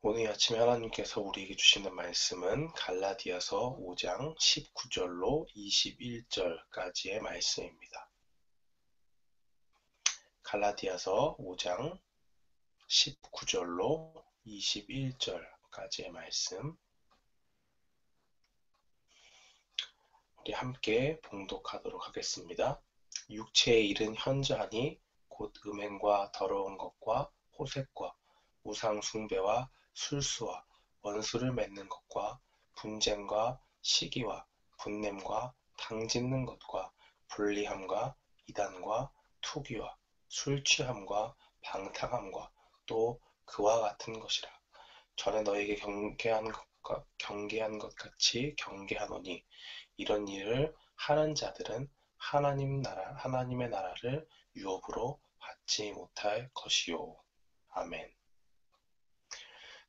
오늘 아침에 하나님께서 우리에게 주시는 말씀은 갈라디아서 5장 19절로 21절까지의 말씀입니다. 갈라디아서 5장 19절로 21절까지의 말씀, 우리 함께 봉독하도록 하겠습니다. 육체의 일은 현저하니 곧 음행과 더러운 것과 호색과 우상 숭배와 술수와 원수를 맺는 것과 분쟁과 시기와 분냄과 당짓는 것과 불리함과 이단과 투기와 술 취함과 방탕함과 또 그와 같은 것이라. 전에 너에게 경계한 것 같이 경계하노니 이런 일을 하는 자들은 하나님의 나라를 유업으로 받지 못할 것이요. 아멘.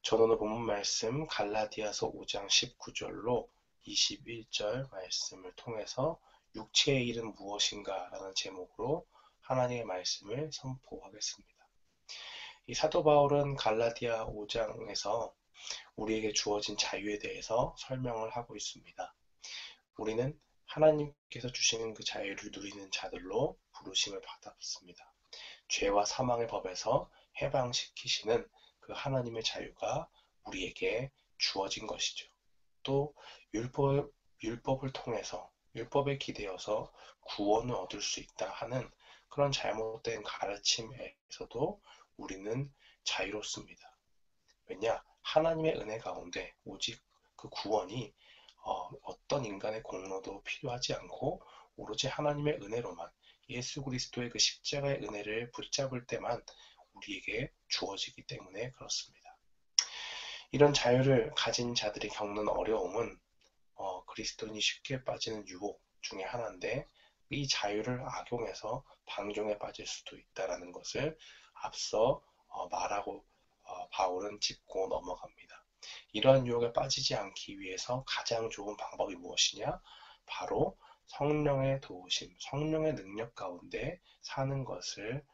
저는 오늘 본문 말씀 갈라디아서 5장 19절로 21절 말씀을 통해서 육체의 일은 무엇인가 라는 제목으로 하나님의 말씀을 선포하겠습니다. 이 사도 바울은 갈라디아 5장에서 우리에게 주어진 자유에 대해서 설명을 하고 있습니다. 우리는 하나님께서 주시는 그 자유를 누리는 자들로 부르심을 받았습니다. 죄와 사망의 법에서 해방시키시는 그 하나님의 자유가 우리에게 주어진 것이죠. 또 율법을 통해서 율법에 기대어서 구원을 얻을 수 있다 하는 그런 잘못된 가르침에서도 우리는 자유롭습니다. 왜냐? 하나님의 은혜 가운데 오직 그 구원이 어떤 인간의 공로도 필요하지 않고 오로지 하나님의 은혜로만 예수 그리스도의 그 십자가의 은혜를 붙잡을 때만 우리에게 주어지기 때문에 그렇습니다. 이런 자유를 가진 자들이 겪는 어려움은 그리스도인이 쉽게 빠지는 유혹 중에 하나인데 이 자유를 악용해서 방종에 빠질 수도 있다는 것을 앞서 말하고 바울은 짚고 넘어갑니다. 이러한 유혹에 빠지지 않기 위해서 가장 좋은 방법이 무엇이냐? 바로 성령의 도우심, 성령의 능력 가운데 사는 것을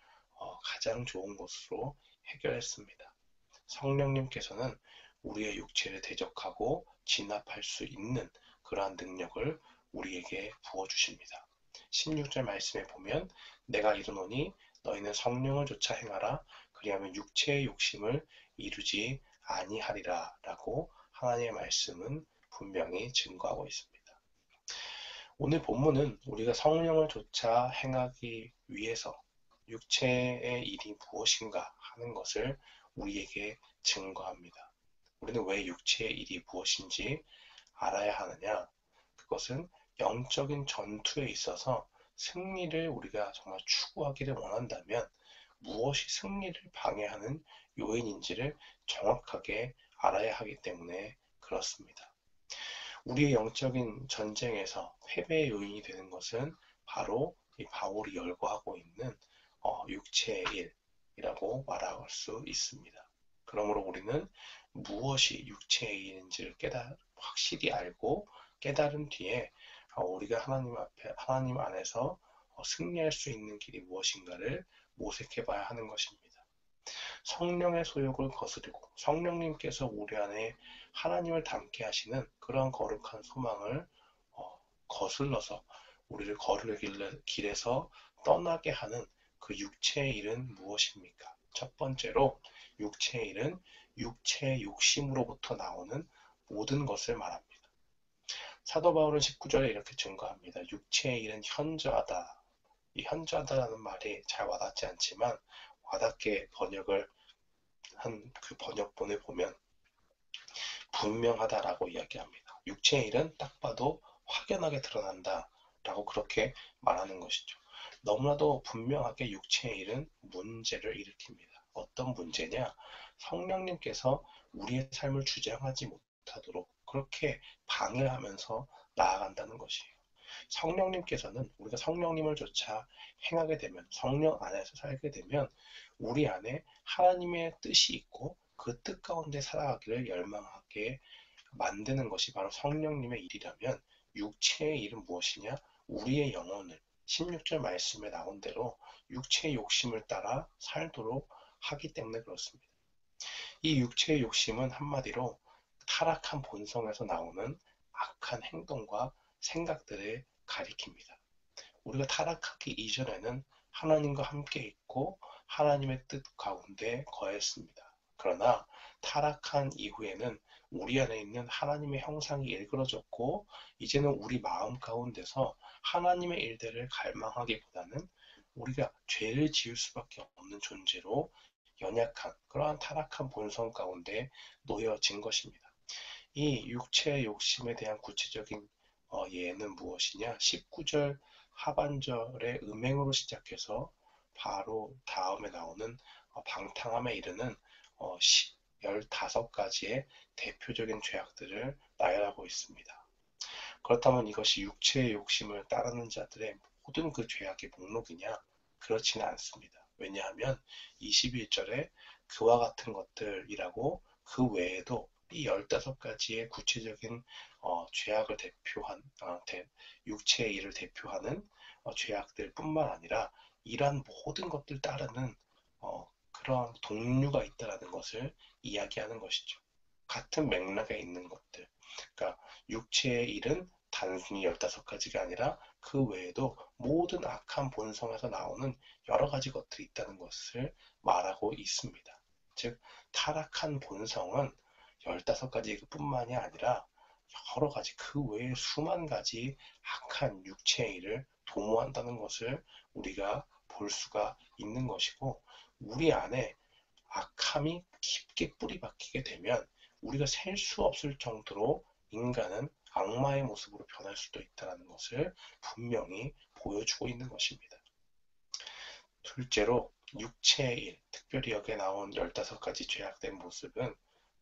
가장 좋은 것으로 해결했습니다. 성령님께서는 우리의 육체를 대적하고 진압할 수 있는 그러한 능력을 우리에게 부어주십니다. 16절 말씀에 보면 내가 이르노니 너희는 성령을 좇아 행하라 그리하면 육체의 욕심을 이루지 아니하리라 라고 하나님의 말씀은 분명히 증거하고 있습니다. 오늘 본문은 우리가 성령을 좇아 행하기 위해서 육체의 일이 무엇인가 하는 것을 우리에게 증거합니다. 우리는 왜 육체의 일이 무엇인지 알아야 하느냐? 그것은 영적인 전투에 있어서 승리를 우리가 정말 추구하기를 원한다면 무엇이 승리를 방해하는 요인인지를 정확하게 알아야 하기 때문에 그렇습니다. 우리의 영적인 전쟁에서 패배의 요인이 되는 것은 바로 이 바울이 열거하고 있는 육체의 일이라고 말할 수 있습니다. 그러므로 우리는 무엇이 육체의 일인지를 확실히 알고 깨달은 뒤에 우리가 하나님 안에서 승리할 수 있는 길이 무엇인가를 모색해 봐야 하는 것입니다. 성령의 소욕을 거스르고 성령님께서 우리 안에 하나님을 닮게 하시는 그런 거룩한 소망을 거슬러서 우리를 거룩의 길에서 떠나게 하는 그 육체의 일은 무엇입니까? 첫 번째로 육체의 일은 육체의 욕심으로부터 나오는 모든 것을 말합니다. 사도 바울은 19절에 이렇게 증거합니다. 육체의 일은 현저하다. 이 현저하다라는 말이 잘 와닿지 않지만 와닿게 번역을 한 그 번역본을 보면 분명하다라고 이야기합니다. 육체의 일은 딱 봐도 확연하게 드러난다 라고 그렇게 말하는 것이죠. 너무나도 분명하게 육체의 일은 문제를 일으킵니다. 어떤 문제냐? 성령님께서 우리의 삶을 주장하지 못하도록 그렇게 방해를 하면서 나아간다는 것이에요. 성령님께서는 우리가 성령님을 좇아 행하게 되면 성령 안에서 살게 되면 우리 안에 하나님의 뜻이 있고 그 뜻 가운데 살아가기를 열망하게 만드는 것이 바로 성령님의 일이라면 육체의 일은 무엇이냐? 우리의 영혼을 16절 말씀에 나온 대로 육체의 욕심을 따라 살도록 하기 때문에 그렇습니다. 이 육체의 욕심은 한마디로 타락한 본성에서 나오는 악한 행동과 생각들을 가리킵니다. 우리가 타락하기 이전에는 하나님과 함께 있고 하나님의 뜻 가운데 거했습니다. 그러나 타락한 이후에는 우리 안에 있는 하나님의 형상이 일그러졌고 이제는 우리 마음 가운데서 하나님의 일들을 갈망하기보다는 우리가 죄를 지을 수밖에 없는 존재로 연약한 그러한 타락한 본성 가운데 놓여진 것입니다. 이 육체의 욕심에 대한 구체적인 예는 무엇이냐? 19절 하반절의 음행으로 시작해서 바로 다음에 나오는 방탕함에 이르는 15가지의 대표적인 죄악들을 나열하고 있습니다. 그렇다면 이것이 육체의 욕심을 따르는 자들의 모든 그 죄악의 목록이냐? 그렇지는 않습니다. 왜냐하면 21절에 그와 같은 것들이라고 그 외에도 이 15가지의 구체적인 죄악을 대표한 육체의 일을 대표하는 죄악들 뿐만 아니라 이러한 모든 것들 따르는 그런 동류가 있다는 것을 이야기하는 것이죠. 같은 맥락에 있는 것들. 그러니까 육체의 일은 단순히 15가지가 아니라 그 외에도 모든 악한 본성에서 나오는 여러 가지 것들이 있다는 것을 말하고 있습니다. 즉, 타락한 본성은 15가지 뿐만이 아니라 여러 가지 그 외에 수만 가지 악한 육체의 일을 도모한다는 것을 우리가 볼 수가 있는 것이고 우리 안에 악함이 깊게 뿌리 박히게 되면 우리가 셀 수 없을 정도로 인간은 악마의 모습으로 변할 수도 있다는 것을 분명히 보여주고 있는 것입니다. 둘째로 육체의 일, 특별히 여기에 나온 15가지 죄악된 모습은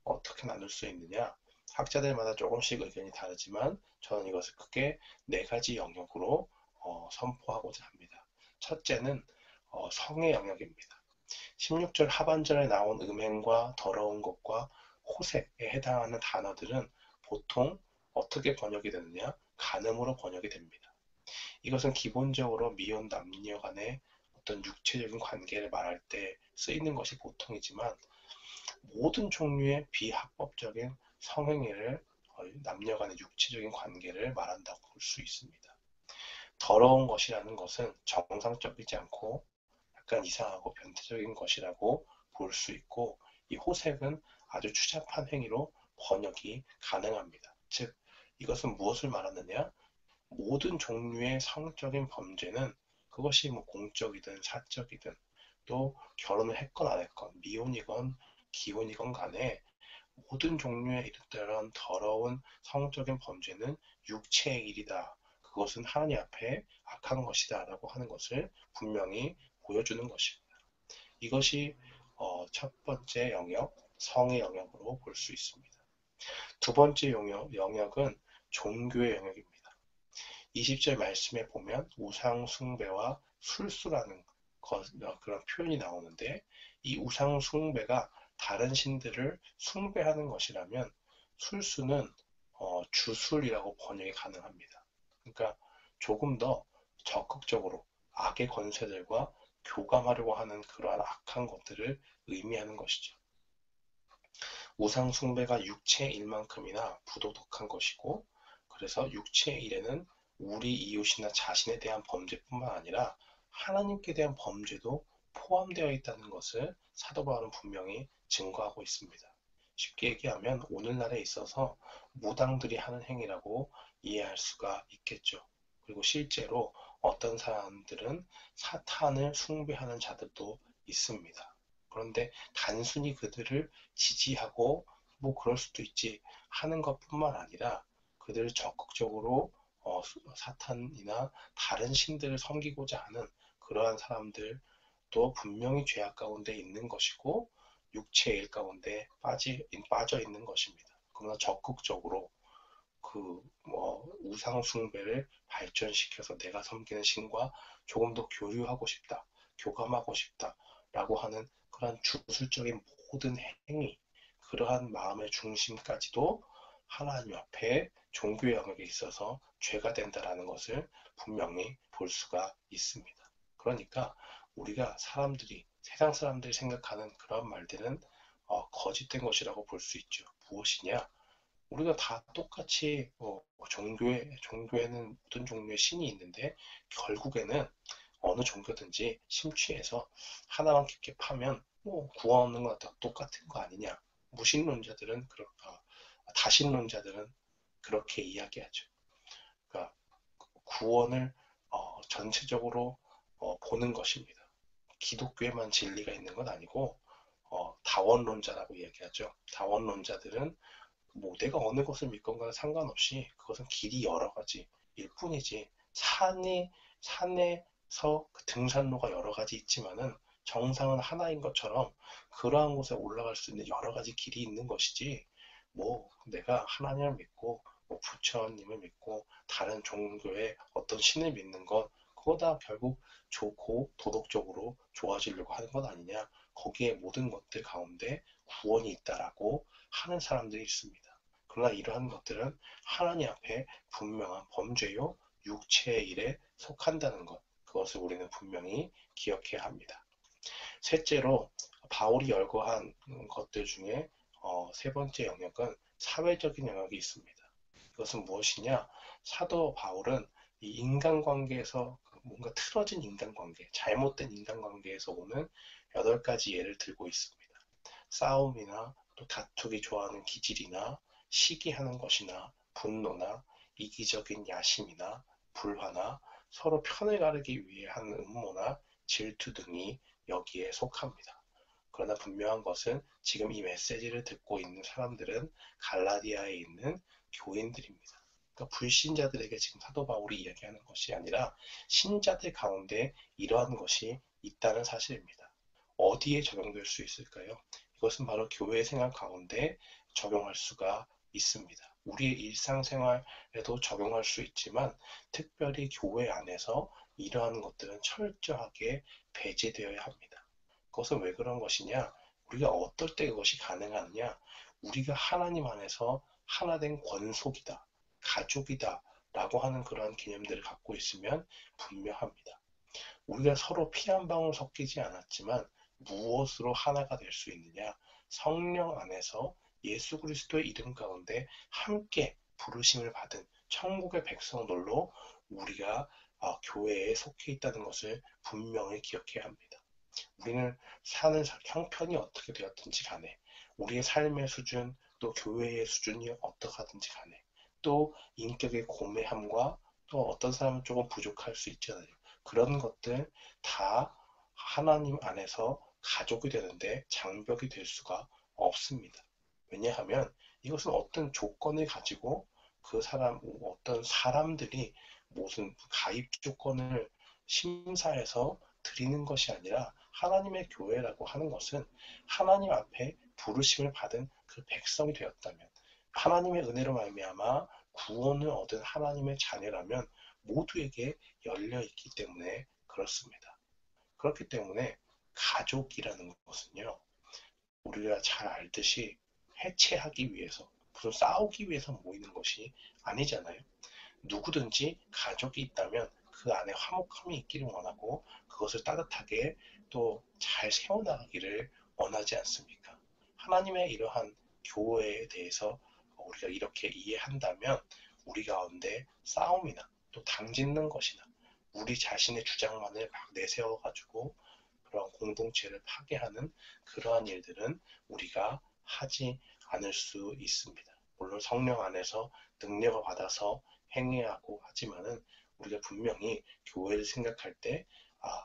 어떻게 나눌 수 있느냐? 학자들마다 조금씩 의견이 다르지만 저는 이것을 크게 4가지 영역으로 선포하고자 합니다. 첫째는 성의 영역입니다. 16절 하반절에 나온 음행과 더러운 것과 호색에 해당하는 단어들은 보통 어떻게 번역이 되느냐? 간음으로 번역이 됩니다. 이것은 기본적으로 미혼 남녀 간의 어떤 육체적인 관계를 말할 때 쓰이는 것이 보통이지만 모든 종류의 비합법적인 성행위를 남녀 간의 육체적인 관계를 말한다고 볼 수 있습니다. 더러운 것이라는 것은 정상적이지 않고 약간 이상하고 변태적인 것이라고 볼 수 있고 이 호색은 아주 추잡한 행위로 번역이 가능합니다. 즉 이것은 무엇을 말하느냐? 모든 종류의 성적인 범죄는 그것이 뭐 공적이든 사적이든 또 결혼을 했건 안 했건 미혼이건 기혼이건 간에 모든 종류의 이런 더러운 성적인 범죄는 육체의 일이다. 그것은 하나님 앞에 악한 것이다 라고 하는 것을 분명히 보여주는 것입니다. 이것이 첫 번째 영역, 성의 영역으로 볼 수 있습니다. 두 번째 영역은 종교의 영역입니다. 20절 말씀에 보면 우상 숭배와 술수라는 그런 표현이 나오는데 이 우상 숭배가 다른 신들을 숭배하는 것이라면 술수는 주술이라고 번역이 가능합니다. 그러니까 조금 더 적극적으로 악의 권세들과 교감하려고 하는 그러한 악한 것들을 의미하는 것이죠. 우상 숭배가 육체의 일만큼이나 부도덕한 것이고 그래서 육체의 일에는 우리 이웃이나 자신에 대한 범죄뿐만 아니라 하나님께 대한 범죄도 포함되어 있다는 것을 사도 바울은 분명히 증거하고 있습니다. 쉽게 얘기하면 오늘날에 있어서 무당들이 하는 행위라고 이해할 수가 있겠죠. 그리고 실제로 어떤 사람들은 사탄을 숭배하는 자들도 있습니다. 그런데 단순히 그들을 지지하고 뭐 그럴 수도 있지 하는 것뿐만 아니라 그들을 적극적으로 사탄이나 다른 신들을 섬기고자 하는 그러한 사람들도 분명히 죄악 가운데 있는 것이고 육체의 일 가운데 빠져 있는 것입니다. 그러나 적극적으로 우상 숭배를 발전시켜서 내가 섬기는 신과 조금 더 교류하고 싶다, 교감하고 싶다라고 하는 그러한 주술적인 모든 행위, 그러한 마음의 중심까지도 하나님 앞에 종교의 영역에 있어서 죄가 된다라는 것을 분명히 볼 수가 있습니다. 그러니까 우리가 세상 사람들이 생각하는 그런 말들은 거짓된 것이라고 볼 수 있죠. 무엇이냐? 우리가 다 똑같이 종교에는 모든 종류의 신이 있는데 결국에는 어느 종교든지 심취해서 하나만 깊게 파면 뭐 구원하는 건 다 똑같은 거 아니냐. 무신론자들은 다신론자들은 그렇게 이야기하죠. 그러니까 구원을 전체적으로 보는 것입니다. 기독교에만 진리가 있는 건 아니고 다원론자라고 이야기하죠. 다원론자들은 뭐 내가 어느 것을 믿건가는 상관없이 그것은 길이 여러 가지일 뿐이지 산에서 그 등산로가 여러 가지 있지만은 정상은 하나인 것처럼 그러한 곳에 올라갈 수 있는 여러 가지 길이 있는 것이지 뭐 내가 하나님을 믿고 뭐 부처님을 믿고 다른 종교의 어떤 신을 믿는 건 그거 다 결국 좋고 도덕적으로 좋아지려고 하는 것 아니냐. 거기에 모든 것들 가운데 구원이 있다라고 하는 사람들이 있습니다. 그러나 이러한 것들은 하나님 앞에 분명한 범죄요 육체의 일에 속한다는 것, 그것을 우리는 분명히 기억해야 합니다. 셋째로 바울이 열거한 것들 중에 세 번째 영역은 사회적인 영역이 있습니다. 이것은 무엇이냐? 사도 바울은 이 인간관계에서 뭔가 틀어진 인간관계, 잘못된 인간관계에서 오는 8가지 예를 들고 있습니다. 싸움이나 또 다투기 좋아하는 기질이나 시기하는 것이나 분노나 이기적인 야심이나 불화나 서로 편을 가르기 위해 하는 음모나 질투 등이 여기에 속합니다. 그러나 분명한 것은 지금 이 메시지를 듣고 있는 사람들은 갈라디아에 있는 교인들입니다. 그러니까 불신자들에게 지금 사도 바울이 이야기하는 것이 아니라 신자들 가운데 이러한 것이 있다는 사실입니다. 어디에 적용될 수 있을까요? 이것은 바로 교회 생활 가운데 적용할 수가 있습니다. 우리의 일상생활에도 적용할 수 있지만 특별히 교회 안에서 이러한 것들은 철저하게 배제되어야 합니다. 그것은 왜 그런 것이냐? 우리가 어떨 때 그것이 가능하느냐? 우리가 하나님 안에서 하나된 권속이다, 가족이다 라고 하는 그러한 개념들을 갖고 있으면 분명합니다. 우리가 서로 피 한 방울 섞이지 않았지만 무엇으로 하나가 될 수 있느냐? 성령 안에서 예수 그리스도의 이름 가운데 함께 부르심을 받은 천국의 백성들로 우리가 교회에 속해 있다는 것을 분명히 기억해야 합니다. 우리는 사는 형편이 어떻게 되었든지 간에 우리의 삶의 수준 또 교회의 수준이 어떠하든지 간에 또 인격의 고매함과 또 어떤 사람은 조금 부족할 수 있잖아요. 그런 것들 다 하나님 안에서 가족이 되는데 장벽이 될 수가 없습니다. 왜냐하면 이것은 어떤 조건을 가지고 어떤 사람들이 무슨 가입 조건을 심사해서 드리는 것이 아니라 하나님의 교회라고 하는 것은 하나님 앞에 부르심을 받은 그 백성이 되었다면 하나님의 은혜로 말미암아 구원을 얻은 하나님의 자녀라면 모두에게 열려 있기 때문에 그렇습니다. 그렇기 때문에 가족이라는 것은요, 우리가 잘 알듯이 해체하기 위해서, 무슨 싸우기 위해서 모이는 것이 아니잖아요. 누구든지 가족이 있다면 그 안에 화목함이 있기를 원하고 그것을 따뜻하게 또 잘 세워나가기를 원하지 않습니까? 하나님의 이러한 교회에 대해서 우리가 이렇게 이해한다면 우리 가운데 싸움이나 또 당짓는 것이나 우리 자신의 주장만을 막 내세워가지고 그런 공동체를 파괴하는 그러한 일들은 우리가 하지 않을 수 있습니다. 물론 성령 안에서 능력을 받아서 행해야 하고 하지만은 우리가 분명히 교회를 생각할 때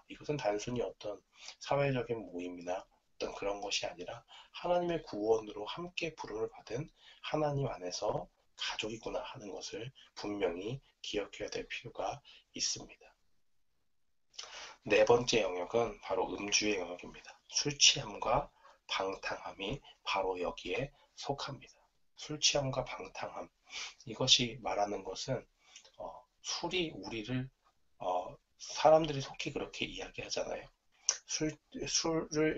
이것은 단순히 어떤 사회적인 모임이나 어떤 그런 것이 아니라 하나님의 구원으로 함께 부름을 받은 하나님 안에서 가족이구나 하는 것을 분명히 기억해야 될 필요가 있습니다. 네 번째 영역은 바로 음주의 영역입니다. 술 취함과 방탕함이 바로 여기에 속합니다. 술 취함과 방탕함. 이것이 말하는 것은 술이 우리를 사람들이 속히 그렇게 이야기하잖아요.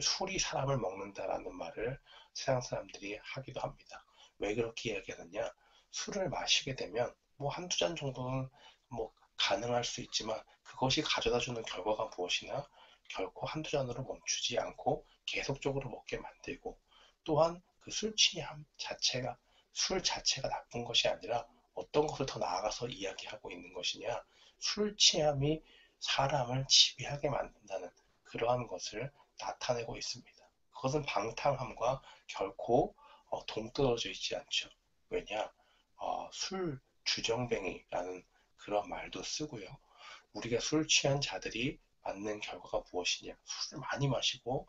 술이 사람을 먹는다라는 말을 세상 사람들이 하기도 합니다. 왜 그렇게 이야기하느냐? 술을 마시게 되면 뭐 한두 잔 정도는 뭐 가능할 수 있지만 그것이 가져다 주는 결과가 무엇이냐? 결코 한두 잔으로 멈추지 않고 계속적으로 먹게 만들고 또한 그 술 취함 자체가 술 자체가 나쁜 것이 아니라 어떤 것을 더 나아가서 이야기하고 있는 것이냐, 술 취함이 사람을 지배하게 만든다는 그러한 것을 나타내고 있습니다. 그것은 방탕함과 결코 동떨어져 있지 않죠. 왜냐, 술 주정뱅이라는 그런 말도 쓰고요. 우리가 술 취한 자들이 맞는 결과가 무엇이냐? 술을 많이 마시고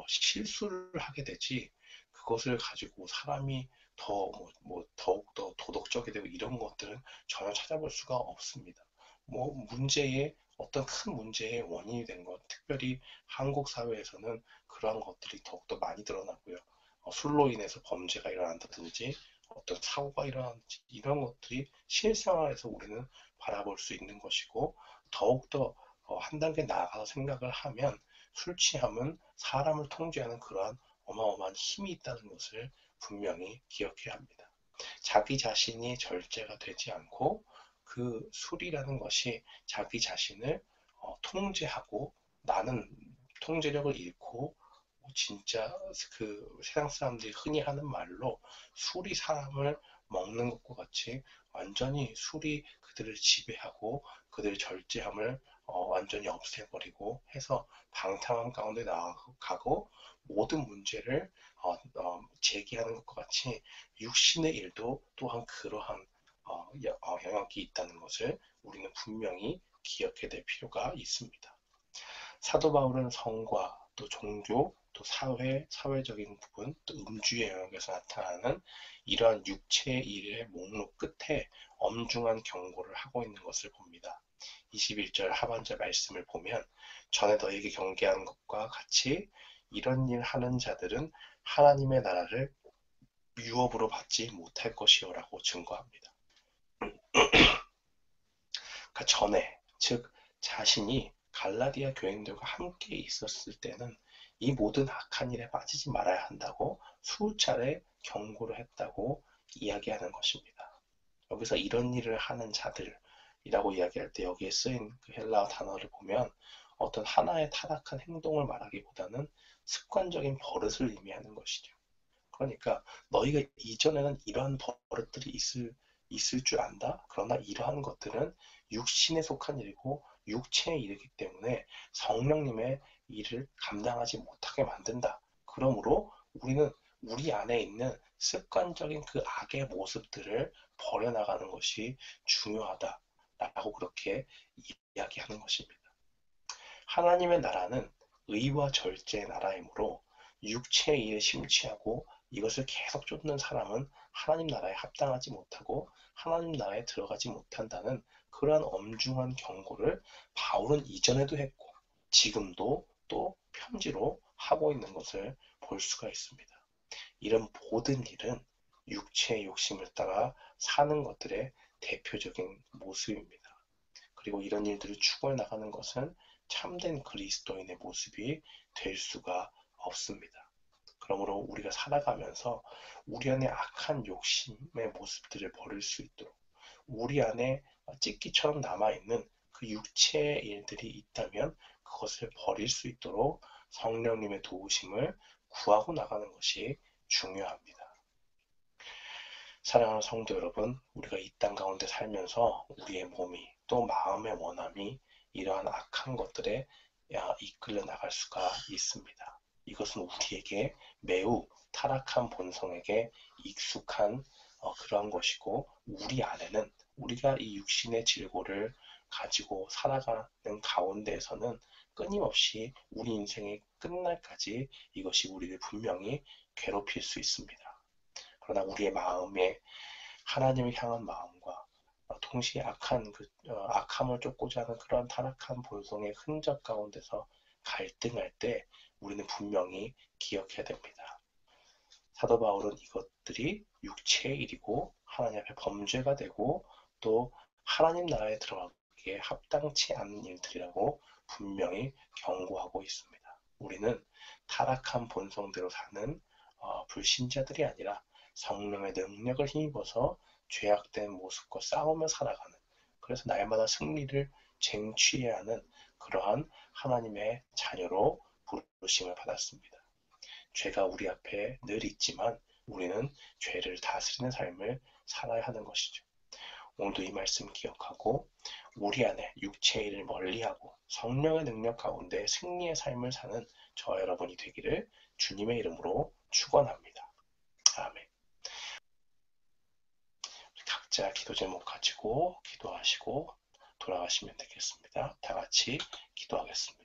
실수를 하게 되지, 그것을 가지고 사람이 더욱더 도덕적이 되고 이런 것들은 전혀 찾아볼 수가 없습니다. 어떤 큰 문제의 원인이 된 것, 특별히 한국 사회에서는 그러한 것들이 더욱더 많이 드러나고요. 술로 인해서 범죄가 일어난다든지 어떤 사고가 일어난다든지 이런 것들이 실생활에서 우리는 바라볼 수 있는 것이고, 더욱더 한 단계 나아가서 생각을 하면 술 취함은 사람을 통제하는 그러한 어마어마한 힘이 있다는 것을 분명히 기억해야 합니다. 자기 자신이 절제가 되지 않고 그 술이라는 것이 자기 자신을 통제하고, 나는 통제력을 잃고, 진짜 그 세상 사람들이 흔히 하는 말로 술이 사람을 먹는 것과 같이 완전히 술이 그들을 지배하고 그들의 절제함을 완전히 없애버리고 해서 방탕한 가운데 나아가고, 모든 문제를 제기하는 것과 같이 육신의 일도 또한 그러한 영역이 있다는 것을 우리는 분명히 기억해야 될 필요가 있습니다. 사도 바울은 성과 또 종교 또 사회적인 부분 또 음주의 영역에서 나타나는 이러한 육체의 일의 목록 끝에 엄중한 경고를 하고 있는 것을 봅니다. 21절 하반절 말씀을 보면, 전에 너에게 경계한 것과 같이 이런 일 하는 자들은 하나님의 나라를 유업으로 받지 못할 것이요라고 증거합니다. 그 전에, 즉 자신이 갈라디아 교인들과 함께 있었을 때는 이 모든 악한 일에 빠지지 말아야 한다고 수차례 경고를 했다고 이야기하는 것입니다. 여기서 이런 일을 하는 자들이라고 이야기할 때 여기에 쓰인 그 헬라어 단어를 보면 어떤 하나의 타락한 행동을 말하기보다는 습관적인 버릇을 의미하는 것이죠. 그러니까 너희가 이전에는 이러한 버릇들이 있을 줄 안다. 그러나 이러한 것들은 육신에 속한 일이고 육체의 일이기 때문에 성령님의 일을 감당하지 못하게 만든다. 그러므로 우리는 우리 안에 있는 습관적인 그 악의 모습들을 버려나가는 것이 중요하다라고 그렇게 이야기하는 것입니다. 하나님의 나라는 의와 절제의 나라이므로 육체의 일에 심취하고 이것을 계속 쫓는 사람은 하나님 나라에 합당하지 못하고 하나님 나라에 들어가지 못한다는 그러한 엄중한 경고를 바울은 이전에도 했고 지금도 또 편지로 하고 있는 것을 볼 수가 있습니다. 이런 모든 일은 육체의 욕심을 따라 사는 것들의 대표적인 모습입니다. 그리고 이런 일들을 추구해 나가는 것은 참된 그리스도인의 모습이 될 수가 없습니다. 그러므로 우리가 살아가면서 우리 안에 악한 욕심의 모습들을 버릴 수 있도록, 우리 안에 찢기처럼 남아있는 그 육체의 일들이 있다면 그것을 버릴 수 있도록 성령님의 도우심을 구하고 나가는 것이 중요합니다. 사랑하는 성도 여러분, 우리가 이 땅 가운데 살면서 우리의 몸이 또 마음의 원함이 이러한 악한 것들에 이끌려 나갈 수가 있습니다. 이것은 우리에게 매우 타락한 본성에게 익숙한 그러한 것이고, 우리 안에는 우리가 이 육신의 질고를 가지고 살아가는 가운데에서는 끊임없이 우리 인생의 끝날까지 이것이 우리를 분명히 괴롭힐 수 있습니다. 그러나 우리의 마음에 하나님을 향한 마음과 동시에 악함을 쫓고자 하는 그런 타락한 본성의 흔적 가운데서 갈등할 때 우리는 분명히 기억해야 됩니다. 사도 바울은 이것들이 육체의 일이고 하나님 앞에 범죄가 되고 또 하나님 나라에 들어가기에 합당치 않은 일들이라고 분명히 경고하고 있습니다. 우리는 타락한 본성대로 사는 불신자들이 아니라 성령의 능력을 힘입어서 죄악된 모습과 싸우며 살아가는, 그래서 날마다 승리를 쟁취해야 하는 그러한 하나님의 자녀로 부르심을 받았습니다. 죄가 우리 앞에 늘 있지만 우리는 죄를 다스리는 삶을 살아야 하는 것이죠. 오늘도 이 말씀 기억하고 우리 안에 육체의 일을 멀리하고 성령의 능력 가운데 승리의 삶을 사는 저와 여러분이 되기를 주님의 이름으로 축원합니다. 아멘. 각자 기도 제목 가지고 기도하시고 돌아가시면 되겠습니다. 다 같이 기도하겠습니다.